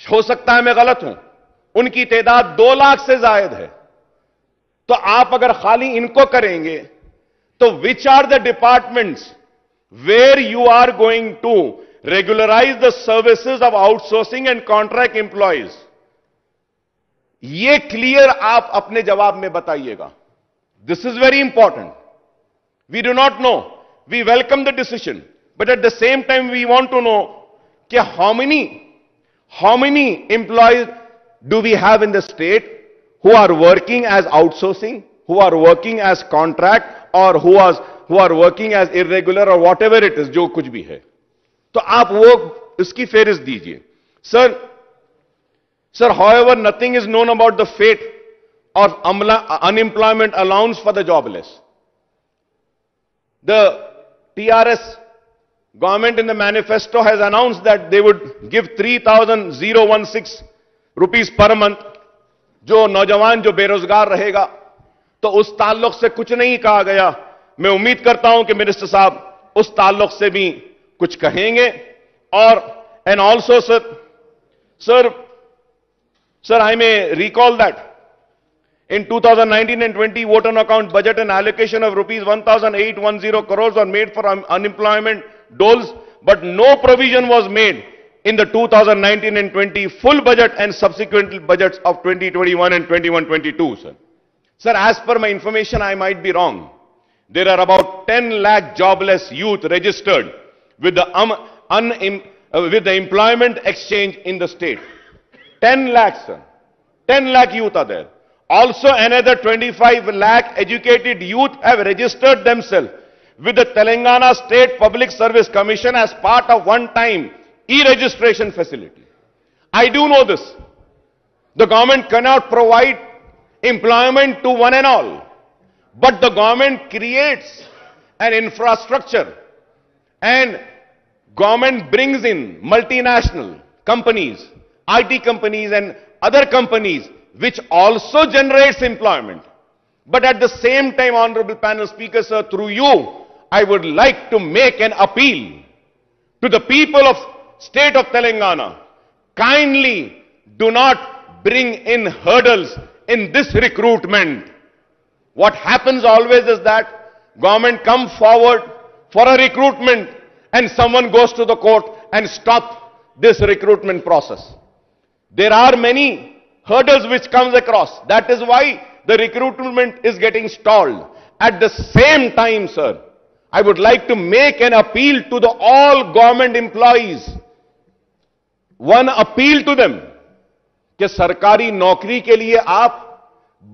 हो सकता है मैं गलत हूं, उनकी तादाद 2 लाख से ज्यादा है. तो आप अगर खाली इनको करेंगे तो which are the departments where you are going to regularise the services of outsourcing and contract employees? ये क्लियर आप अपने जवाब में बताइएगा. This is very important. We do not know we welcome the decision, but at the same time we want to know कि how many employees do we have in the state who are working as outsourcing, who are working as contract, or who are working as irregular or whatever it is, जो कुछ भी है. तो आप वो इसकी फेरिस्त दीजिए. Sir, however, nothing is known about the fate of unemployment allowance for the jobless. The TRS government in the manifesto has announced that they would give 3,016 rupees per month. जो नौजवान जो बेरोजगार रहेगा, तो उस ताल्लुक से कुछ नहीं कहा गया. मैं उम्मीद करता हूं कि मिनिस्टर साहब उस ताल्लुक से भी कुछ कहेंगे. और and also sir, I may recall that in 2019 and 20 vote on account budget and allocation of rupees 1,810 crores were made for unemployment doles, but no provision was made in the 2019 and 20 full budget and subsequent budgets of 2021 and 21-22, sir. Sir, as per my information, I might be wrong. There are about 10 lakh jobless youth registered with the employment exchange in the state. 10 lakhs, sir. 10 lakh youth are there. Also, another 25 lakh educated youth have registered themselves with the Telangana State Public Service Commission as part of one-time e-registration facility. I do know this. The government cannot provide employment to one and all, but the government creates an infrastructure and government brings in multinational companies, IT companies and other companies which also generates employment. But at the same time, Honorable Panel Speaker, sir, through you, I would like to make an appeal to the people of state of Telangana. Kindly do not bring in hurdles in this recruitment. What happens always is that government come forward for a recruitment and someone goes to the court and stop this recruitment process. There are many hurdles which comes across. That is why the recruitment is getting stalled. At the same time, sir, I would like to make an appeal to the all government employees. One appeal to them कि सरकारी नौकरी के लिए आप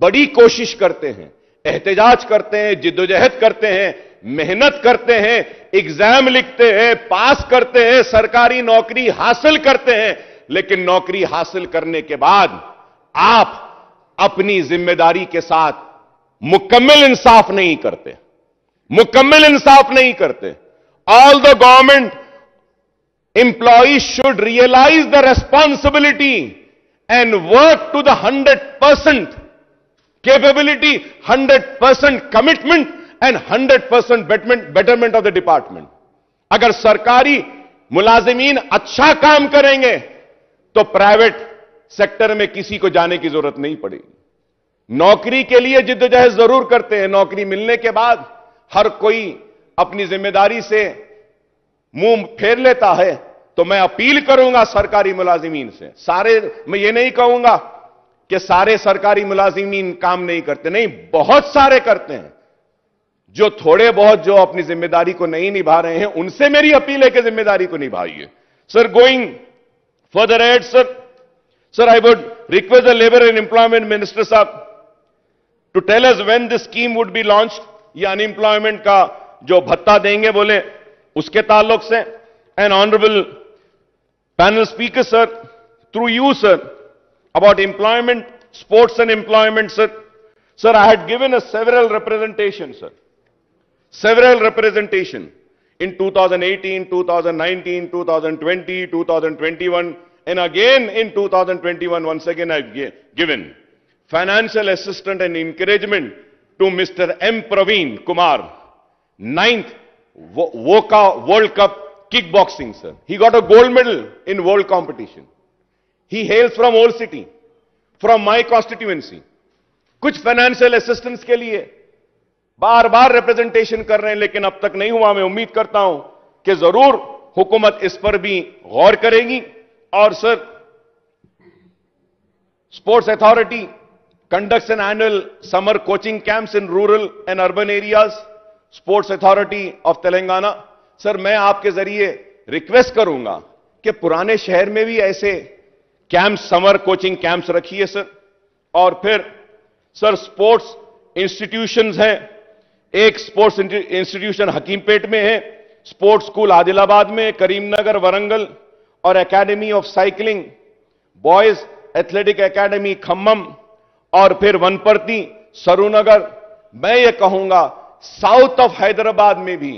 बड़ी कोशिश करते हैं, एहतजाज करते हैं, जिद्दोजहद करते हैं, मेहनत करते हैं, एग्जाम लिखते हैं, पास करते हैं, सरकारी नौकरी हासिल करते हैं, लेकिन नौकरी हासिल करने के बाद आप अपनी जिम्मेदारी के साथ मुकम्मल इंसाफ नहीं करते. मुकम्मल इंसाफ नहीं करते. All the government employees should realize the responsibility and work to the 100% capability, 100% commitment and 100% betterment of the department. अगर सरकारी मुलाजिमीन अच्छा काम करेंगे तो प्राइवेट सेक्टर में किसी को जाने की जरूरत नहीं पड़ेगी. नौकरी के लिए जिद्दोजहद जरूर करते हैं. नौकरी मिलने के बाद हर कोई अपनी जिम्मेदारी से मुंह फेर लेता है. तो मैं अपील करूंगा सरकारी मुलाजिमीन से. मैं ये नहीं कहूंगा कि सारे सरकारी मुलाजिमीन काम नहीं करते, नहीं, बहुत सारे करते हैं. जो थोड़े बहुत जो अपनी जिम्मेदारी को नहीं निभा रहे हैं, उनसे मेरी अपील है कि जिम्मेदारी को निभाइए. Sir, going further ahead, sir, I would request the Labor and Employment Minister साहब to tell us when this scheme would be launched. ये अनएम्प्लॉयमेंट का जो भत्ता देंगे बोले उसके ताल्लुक से. And Honorable Panel Speaker, sir, through you, sir, about employment, sports and employment, sir. Sir, I had given several representations, sir. Several representation in 2018, 2019, 2020, 2021, and again in 2021, once again I've given financial assistance and encouragement to Mr. M. Praveen Kumar, 9th WOCA World Cup kickboxing, sir. He got a gold medal in world competition. He hails from Old City, from my constituency. कुछ financial assistance के लिए बार बार representation कर रहे हैं, लेकिन अब तक नहीं हुआ. मैं उम्मीद करता हूं कि जरूर हुकूमत इस पर भी गौर करेगी. और sir, sports authority conducts an annual summer coaching camps in rural and urban areas. Sports authority of Telangana, sir मैं आपके जरिए रिक्वेस्ट करूंगा कि पुराने शहर में भी ऐसे कैंप्स, समर कोचिंग कैंप्स रखिए सर। और फिर सर स्पोर्ट्स इंस्टीट्यूशंस हैं, एक स्पोर्ट्स इंस्टीट्यूशन हकीमपेट में है, स्पोर्ट्स स्कूल आदिलाबाद में, करीमनगर, वरंगल, और academy of cycling, boys athletic academy Khammam, और फिर वनपर्ती, सरूनगर। मैं ये कहूंगा साउथ ऑफ हैदराबाद में भी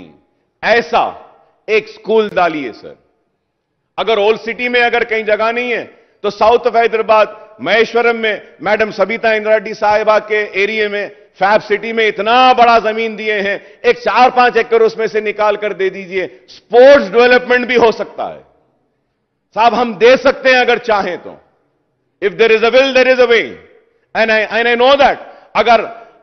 ऐसा एक स्कूल डालिए सर। अगर ओल्ड सिटी में अगर कहीं जगह नहीं है तो साउथ ऑफ हैदराबाद, महेश्वरम में मैडम सबिता इंदिरा रेड्डी साहिबा के एरिया में, फैब सिटी में इतना बड़ा जमीन दिए हैं, एक 4-5 एकड़ उसमें से निकाल कर दे दीजिए। स्पोर्ट्स डेवलपमेंट भी हो सकता है साहब, हम दे सकते हैं अगर चाहें तो। If there is a will there is a way, and I know that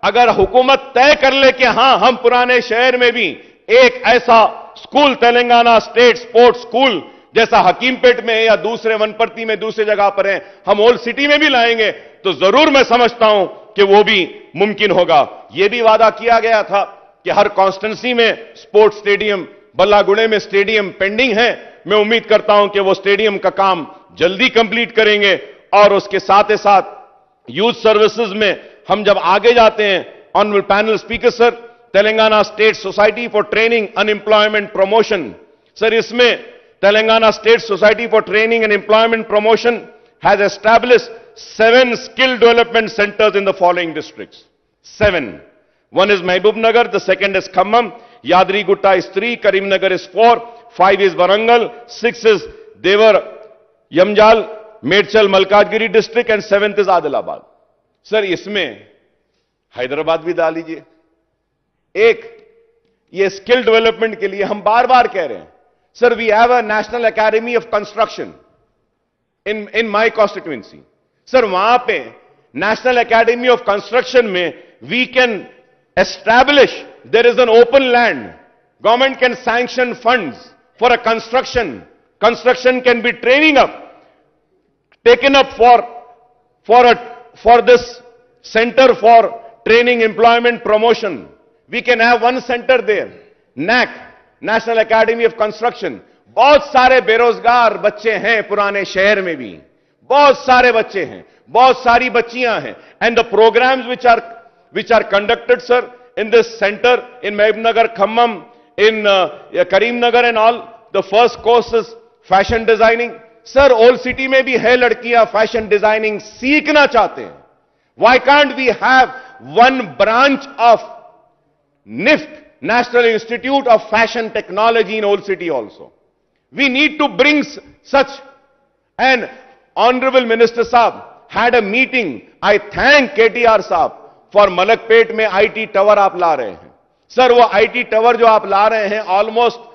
अगर हुकूमत तय कर ले कि हां हम पुराने शहर में भी एक ऐसा school, Telangana state sports school जैसा हकीमपेट में है या दूसरे वनपर्ती में दूसरी जगह पर है, हम ओल्ड सिटी में भी लाएंगे, तो जरूर मैं समझता हूं कि वो भी मुमकिन होगा। यह भी वादा किया गया था कि हर कॉन्स्टिट्यूंसी में स्पोर्ट्स स्टेडियम, बल्लागुड़े में स्टेडियम पेंडिंग है, मैं उम्मीद करता हूं कि वो स्टेडियम का काम जल्दी कंप्लीट करेंगे। और उसके साथ ही साथ यूथ सर्विसेज में हम जब आगे जाते हैं, honourable panel speaker sir, Telangana state society for training unemployment promotion, sir इसमें Telangana state society for training and employment promotion has established 7 skill development centers in the following districts. 7. One is Mahbubnagar, the second is Khammam, Yadrigutta is 3, Karimnagar is 4, 5 is Warangal, 6 is Devar, Yamjal, Medchal, Malkajgiri district, and 7th is Adilabad. Sir इसमें हैदराबाद भी डाल लीजिए। एक ये skill development के लिए हम बार बार कह रहे हैं sir, we have a national academy of construction in my constituency. Sir वहां पे नेशनल एकेडमी ऑफ कंस्ट्रक्शन में we can establish, there is an open land, government can sanction funds for a construction can be training up, taken up for this center for training, employment, promotion. We can have one center there, NAC, National Academy of Construction. बहुत सारे बेरोजगार बच्चे हैं पुराने शहर में भी, बहुत सारे बच्चे हैं, बहुत सारी बच्चियां हैं, and the programs which are conducted sir in this center in Mahbubnagar, Khammam, in Karimnagar and all, the first course is fashion designing. Sir old city में भी है लड़कियां फैशन डिजाइनिंग सीखना चाहते हैं। Why can't we have one branch of NIFT, national institute of fashion technology in old city also? We need to bring such, and honourable minister साहब had a meeting. I thank KTR साहब for Malakpet में IT tower आप ला रहे हैं। Sir वो IT tower जो आप ला रहे हैं ऑलमोस्ट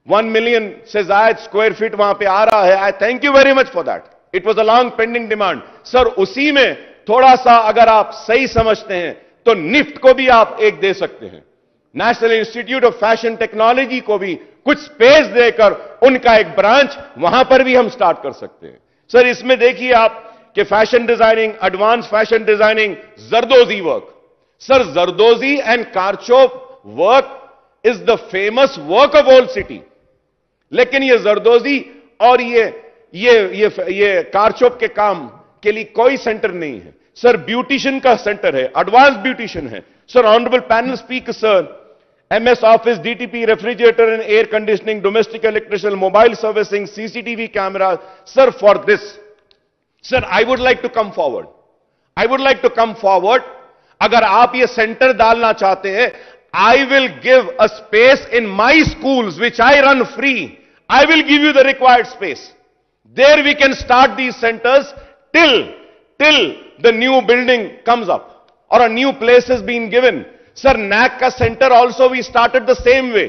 1 million से ज्यादा स्क्वायर फीट वहां पे आ रहा है। आई thank you very much for that, it was a long pending demand. Sir उसी में थोड़ा सा अगर आप सही समझते हैं तो निफ्ट को भी आप एक दे सकते हैं, national institute of fashion technology को भी कुछ स्पेस देकर उनका एक ब्रांच वहां पर भी हम स्टार्ट कर सकते हैं। सर इसमें देखिए आप कि fashion designing, advance fashion designing, zardozi work. Sir zardozi and karchob work is the famous work of old city, लेकिन ये जरदोजी और ये कारचोप के काम के लिए कोई सेंटर नहीं है। सर ब्यूटिशियन का सेंटर है, एडवांस ब्यूटिशियन है। Sir honourable panel speaker sir, MS office, DTP, refrigerator and air conditioning, domestic electrician, mobile servicing, CCTV camera. Sir for this sir I would like to come forward, अगर आप ये centre डालना चाहते हैं, I will give a space in my schools which I run free. I will give you the required space. There we can start these centers till the new building comes up or a new place is being given. Sir, NAC ka center also we started the same way.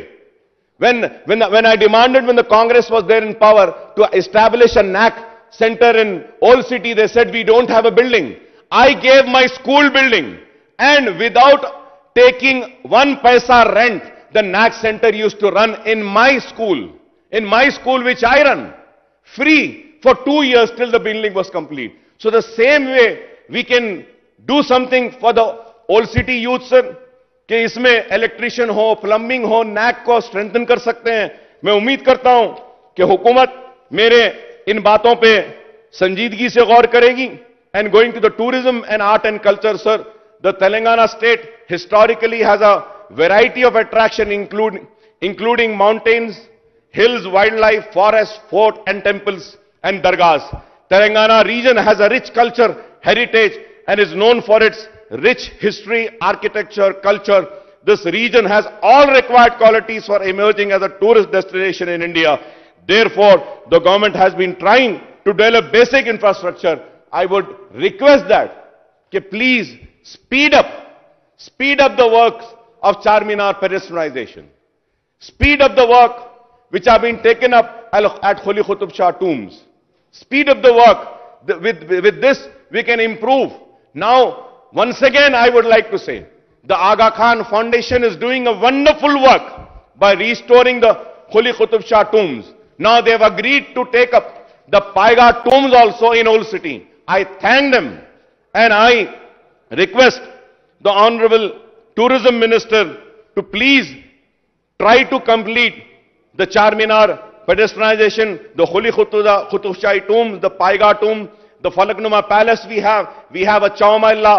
When I demanded, when the Congress was there in power, to establish a NAC center in Old City, they said we don't have a building. I gave my school building, and without taking 1 paisa rent, the NAC center used to run in my school which I run, free for 2 years till the building was complete. So the same way we can do something for the old city youth, sir. कि इसमें electrician हो, plumbing हो, NAAC को strengthen कर सकते हैं। मैं उम्मीद करता हूं कि हुकूमत मेरे इन बातों पे संजीदगी से गौर करेगी। And going to the tourism and art and culture, sir, the Telangana state historically has a variety of attraction including mountains, hills, wildlife, forests, fort and temples and dargahs. Telangana region has a rich culture, heritage and is known for its rich history, architecture, culture. This region has all required qualities for emerging as a tourist destination in India. Therefore, the government has been trying to develop basic infrastructure. I would request that, please speed up the works of Charminar pedestrianization. Speed up the work which have been taken up at Holy Qutub Shah tombs. Speed up the work. With this, we can improve. Now, once again, I would like to say, the Aga Khan Foundation is doing a wonderful work by restoring the Holy Qutub Shah tombs. Now they have agreed to take up the Paiga tombs also in Old City. I thank them and I request the Honorable Tourism Minister to please try to complete the Charminar pedestrianization, the Holy Qutub Shah tomb, the Paiga tomb, the Falaknuma Palace we have a Chowmailla,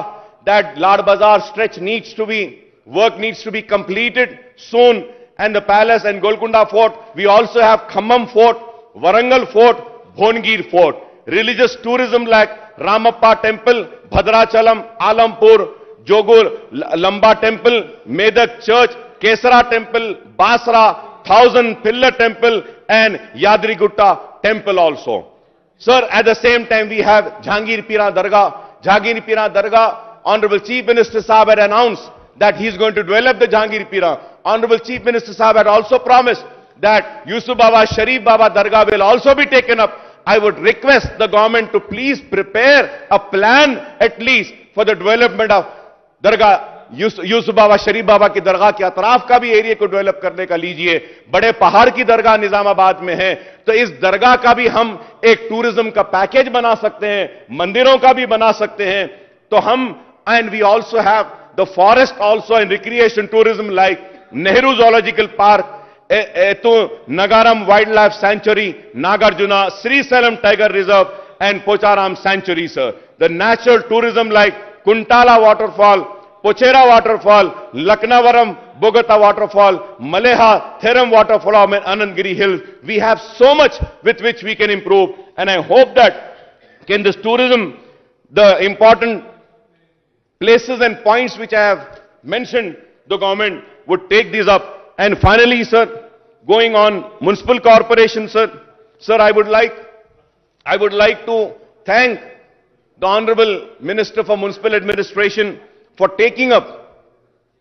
that Lad Bazaar stretch work needs to be completed soon, and the palace and Golconda Fort. We also have Khammam Fort, Warangal Fort, Bhongir Fort. Religious tourism like Ramappa Temple, Bhadrachalam, Alampur, Jogur, Lamba Temple, Medak Church, Kesara Temple, Basra, Thousand Pillar Temple and Yadrigutta Temple also. Sir, at the same time we have Jhangir Pira Dargah. Jhangir Pira Dargah, Honorable Chief Minister Sahab had announced that he is going to develop the Jhangir Pira. Honorable Chief Minister Sahab had also promised that Yusuf Baba, Sharif Baba Dargah will also be taken up. I would request the government to please prepare a plan at least for the development of Dargah. Yusuf Baba, Sharif Baba की दरगाह के अतराफ का भी area को develop करने का लीजिए। बड़े पहाड़ की दरगाह निजामाबाद में है, तो इस दरगाह का भी हम एक टूरिज्म का पैकेज बना सकते हैं, मंदिरों का भी बना सकते हैं। तो हम, and we also have the forest also and recreation tourism like Nehru zoological park, तो Nagaram wild life sanctuary, Nagarjuna, Srisailam tiger reserve and Pocharam sanctuary. Sir, the natural tourism like Kuntala waterfall, Pochera waterfall, Laknavaram, Bogota waterfall, Maleha, Theram waterfall and Anandgiri Hills. We have so much with which we can improve, and I hope that in this tourism, the important places and points which I have mentioned, the government would take these up. And finally, sir, going on municipal corporation, sir, I would like to thank the Honorable Minister for Municipal Administration for taking up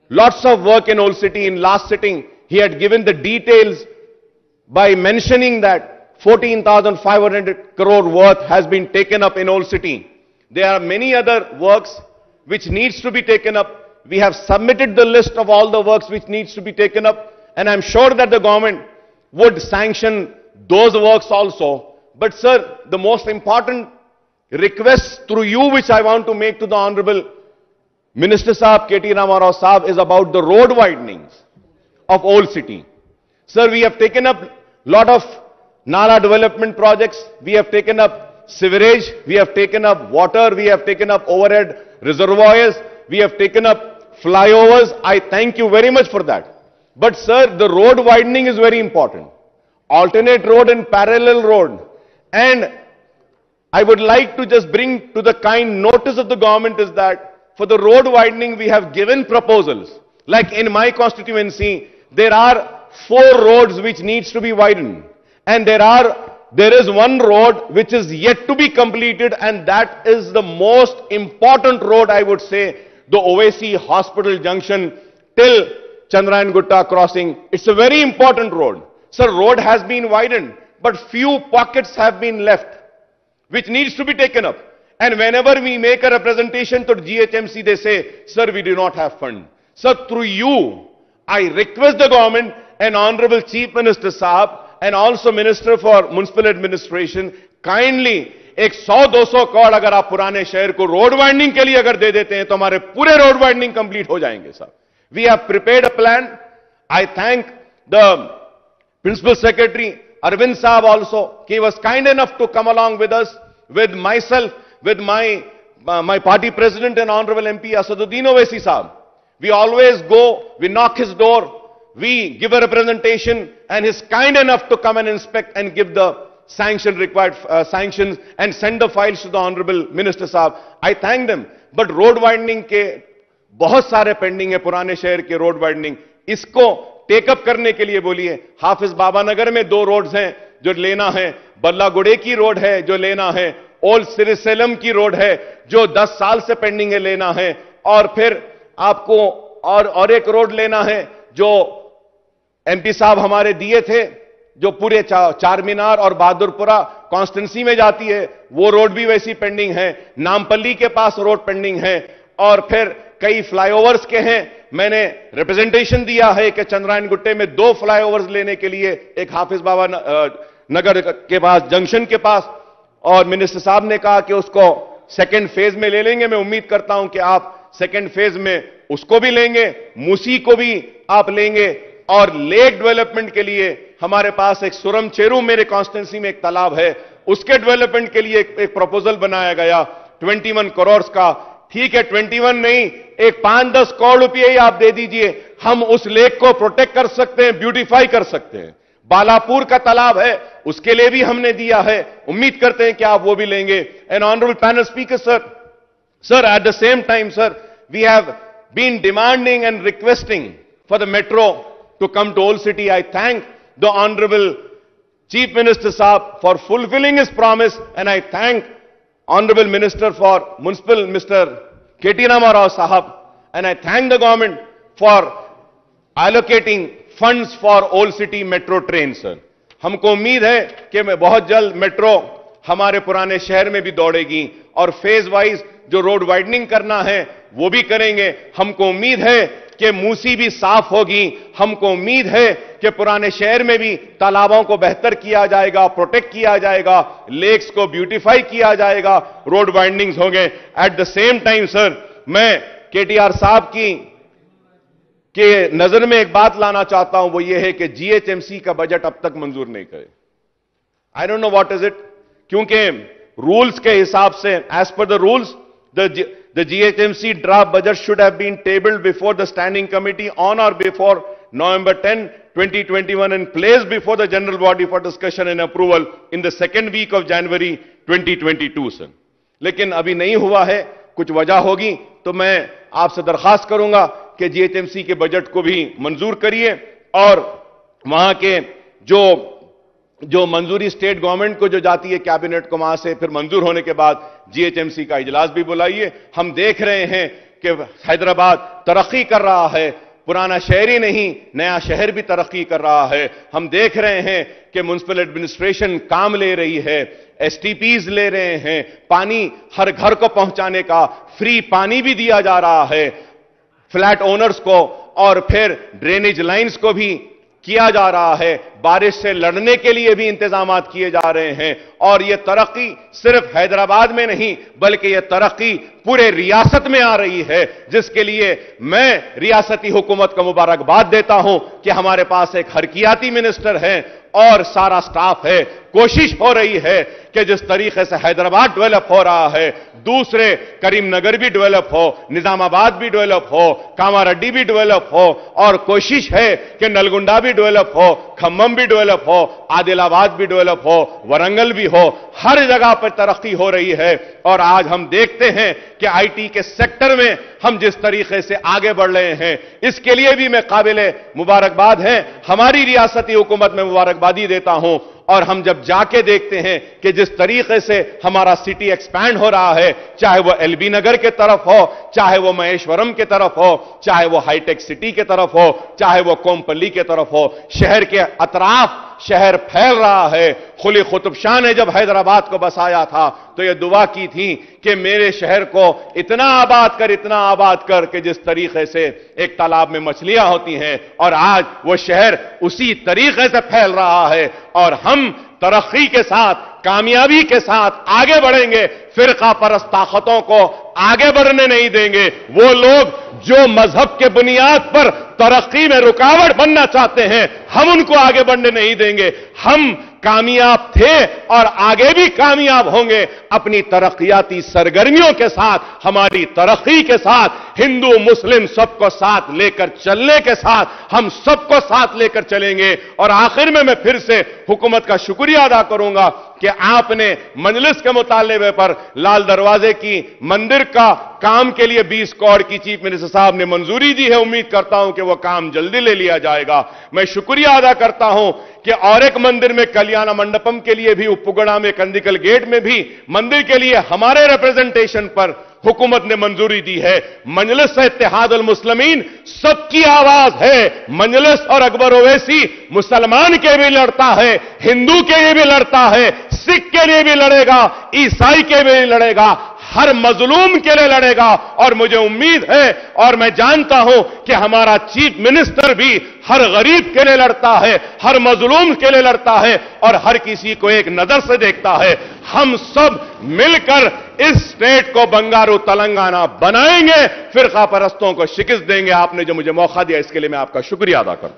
lots of work in Old City. In last sitting, he had given the details by mentioning that 14,500 crore worth has been taken up in Old City. There are many other works which needs to be taken up. We have submitted the list of all the works which needs to be taken up, and I'm sure that the government would sanction those works also. But sir, the most important request through you which I want to make to the Honorable Minister Sahab, K.T. Ramarao Sahab, is about the road widenings of Old City. Sir, we have taken up lot of Nala development projects. We have taken up sewerage. We have taken up water. We have taken up overhead reservoirs. We have taken up flyovers. I thank you very much for that. But sir, the road widening is very important. Alternate road and parallel road. And I would like to just bring to the kind notice of the government is that for the road widening, we have given proposals. Like in my constituency, there are 4 roads which needs to be widened. And there is one road which is yet to be completed, and that is the most important road, I would say, the Owaisi Hospital Junction till Chandrayan Gutta crossing. It's a very important road. Sir, road has been widened, but few pockets have been left, which needs to be taken up. And whenever we make a representation to GHMC, they say, sir, we do not have fund. Sir, through you, I request the government and Honorable Chief Minister Sahab and also Minister for Municipal Administration, kindly 100-200 crore अगर आप पुराने शहर को road widening के लिए अगर दे देते हैं तो हमारे पूरे रोड वाइडनिंग कंप्लीट हो जाएंगे साहब. We have prepared a plan. I thank the Principal Secretary, Arvind Saab also. He was kind enough to come along with us, with myself, with my party president and Honorable MP Asaduddin Owaisi Saab. We always go, we knock his door, we give a representation, and he's kind enough to come and inspect and give the required sanctions and send the files to the Honorable Minister Saab. I thank them. But road widening के बहुत सारे pending है, पुराने शहर के road widening, इसको take up करने के लिए बोलिए। हाफिज बाबा नगर में 2 रोड्स हैं जो लेना है, बल्लागुड़े की रोड है जो लेना है, ओल्ड सिरिसेलम की रोड है जो 10 साल से पेंडिंग है, लेना है, और फिर आपको और एक रोड लेना है जो एमपी साहब हमारे दिए थे, जो पूरे चार मीनार और बहादुरपुरा कॉन्स्टिट्यूंसी में जाती है, वो रोड भी वैसी पेंडिंग है। नामपल्ली के पास रोड पेंडिंग है, और फिर कई फ्लाईओवर्स के हैं। मैंने रिप्रेजेंटेशन दिया है कि चंद्रायन गुट्टे में 2 फ्लाईओवर्स लेने के लिए, एक हाफिज बाबा नगर के पास, जंक्शन के पास, और मिनिस्टर साहब ने कहा कि उसको सेकंड फेज में ले लेंगे। मैं उम्मीद करता हूं कि आप सेकंड फेज में उसको भी लेंगे, मूसी को भी आप लेंगे। और लेक डेवलपमेंट के लिए हमारे पास एक सुरम चेरू, मेरे कॉन्स्टिट्यूंसी में एक तालाब है, उसके डेवलपमेंट के लिए एक प्रपोजल बनाया गया 21 करोड़ का। ठीक है, 21 नहीं, एक 5-10 करोड़ रुपए ही आप दे दीजिए, हम उस लेक को प्रोटेक्ट कर सकते हैं, ब्यूटिफाई कर सकते हैं। बालापुर का तालाब है, उसके लिए भी हमने दिया है, उम्मीद करते हैं कि आप वो भी लेंगे। And honourable panel speaker sir, at the same time sir, we have been demanding and requesting for the metro to come to Old City. I thank the Honorable Chief Minister Saab for fulfilling his promise, and I thank Honorable Minister for Municipal Mr. K.T. Rama Rao Sahab, and I thank the government for allocating funds for Old City metro train, sir. हमको उम्मीद है कि मैं बहुत जल्द metro हमारे पुराने शहर में भी दौड़ेगी, और फेज वाइज जो रोड वाइडनिंग करना है वो भी करेंगे। हमको उम्मीद है कि मूसी भी साफ होगी, हमको उम्मीद है कि पुराने शहर में भी तालाबों को बेहतर किया जाएगा, प्रोटेक्ट किया जाएगा, लेक्स को ब्यूटिफाई किया जाएगा, रोड वाइडनिंग्स होंगे। Eight the same time sir, मैं केटीआर साहब के नजर में एक बात लाना चाहता हूं, वो ये है कि जीएचएमसी का बजट अब तक मंजूर नहीं करे। I don't know what is it, क्योंकि रूल्स के हिसाब से, as per the rules, the GHMC draft budget should have been tabled before the standing committee on or before November 10, 2021 and placed before the general body for discussion and approval in the second week of January 2022, sir. लेकिन अभी नहीं हुआ है, कुछ वजह होगी, तो मैं आपसे दरखास्त करूंगा कि GHMC के बजट को भी मंजूर करिए, और वहां के जो मंजूरी स्टेट गवर्नमेंट को जो जाती है कैबिनेट को, वहां से फिर मंजूर होने के बाद जीएचएमसी का इजलास भी बुलाइए। हम देख रहे हैं कि हैदराबाद तरक्की कर रहा है, पुराना शहर ही नहीं, नया शहर भी तरक्की कर रहा है। हम देख रहे हैं कि म्युनिसिपल एडमिनिस्ट्रेशन काम ले रही है, एसटीपीज ले रहे हैं, पानी हर घर को पहुंचाने का फ्री पानी भी दिया जा रहा है फ्लैट ओनर्स को, और फिर ड्रेनेज लाइंस को भी किया जा रहा है, बारिश से लड़ने के लिए भी इंतजाम किए जा रहे हैं। और यह तरक्की सिर्फ हैदराबाद में नहीं, बल्कि यह तरक्की पूरे रियासत में आ रही है, जिसके लिए मैं रियासती हुकूमत को मुबारकबाद देता हूं कि हमारे पास एक हरकियाती मिनिस्टर है और सारा स्टाफ है। कोशिश हो रही है कि जिस तरीके से हैदराबाद डेवलप हो रहा है, दूसरे करीमनगर भी डेवलप हो, निजामाबाद भी डेवलप हो, कामारेड्डी भी डेवलप हो, और कोशिश है कि नलगुंडा भी डेवलप हो, खम्मम भी डेवलप हो, आदिलाबाद भी डेवलप हो, वरंगल भी हो, हर जगह पर तरक्की हो रही है। और आज हम देखते हैं कि आईटी के सेक्टर में हम जिस तरीके से आगे बढ़ रहे हैं, इसके लिए भी मैं काबिले मुबारकबाद है, हमारी रियासती हुकूमत में मुबारकबादी देता हूं। और हम जब जाके देखते हैं कि जिस तरीके से हमारा सिटी एक्सपैंड हो रहा है, चाहे वो एलबी नगर के तरफ हो, चाहे वो महेश्वरम के तरफ हो, चाहे वो हाईटेक सिटी के तरफ हो, चाहे वो कोमपल्ली के तरफ हो, शहर के अतराफ शहर फैल रहा है। कुली कुतुब शाह ने जब हैदराबाद को बसाया था तो यह दुआ की थी कि मेरे शहर को इतना आबाद कर कि जिस तरीके से एक तालाब में मछलियां होती हैं, और आज वो शहर उसी तरीके से फैल रहा है। और हम तरक्की के साथ कामयाबी के साथ आगे बढ़ेंगे, फिरका परस्त ताकतों को आगे बढ़ने नहीं देंगे। वो लोग जो मजहब के बुनियाद पर तरक्की में रुकावट बनना चाहते हैं, हम उनको आगे बढ़ने नहीं देंगे। हम कामयाब थे और आगे भी कामयाब होंगे अपनी तरक्याती सरगर्मियों के साथ, हमारी तरक्की के साथ, हिंदू मुस्लिम सबको साथ लेकर चलने के साथ हम सबको साथ लेकर चलेंगे। और आखिर में मैं फिर से हुकूमत का शुक्रिया अदा करूंगा कि आपने मजलिस के मुतालबे पर लाल दरवाजे की मंदिर का काम के लिए 20 करोड़ की चीफ मिनिस्टर साहब ने मंजूरी दी है। उम्मीद करता हूं कि वह काम जल्दी ले लिया जाएगा। मैं शुक्रिया अदा करता हूं कि और एक मंदिर में कल्याण मंडपम के लिए भी, उप्पुगड़ा में कंदिकल गेट में भी मंदिर के लिए हमारे रिप्रेजेंटेशन पर हुकूमत ने मंजूरी दी है। मजलिस-ए-इत्तेहादुल मुस्लिमीन सबकी आवाज है। मजलिस और अकबर ओवैसी मुसलमान के भी लड़ता है, हिंदू के लिए भी लड़ता है, सिख के लिए भी लड़ेगा, ईसाई के लिए भी लड़ेगा, हर मजलूम के लिए लड़ेगा। और मुझे उम्मीद है और मैं जानता हूं कि हमारा चीफ मिनिस्टर भी हर गरीब के लिए लड़ता है, हर मजलूम के लिए लड़ता है और हर किसी को एक नजर से देखता है। हम सब मिलकर इस स्टेट को बंगारू तेलंगाना बनाएंगे, फिरका परस्तों को शिकस्त देंगे। आपने जो मुझे मौका दिया इसके लिए मैं आपका शुक्रिया अदा करता हूं।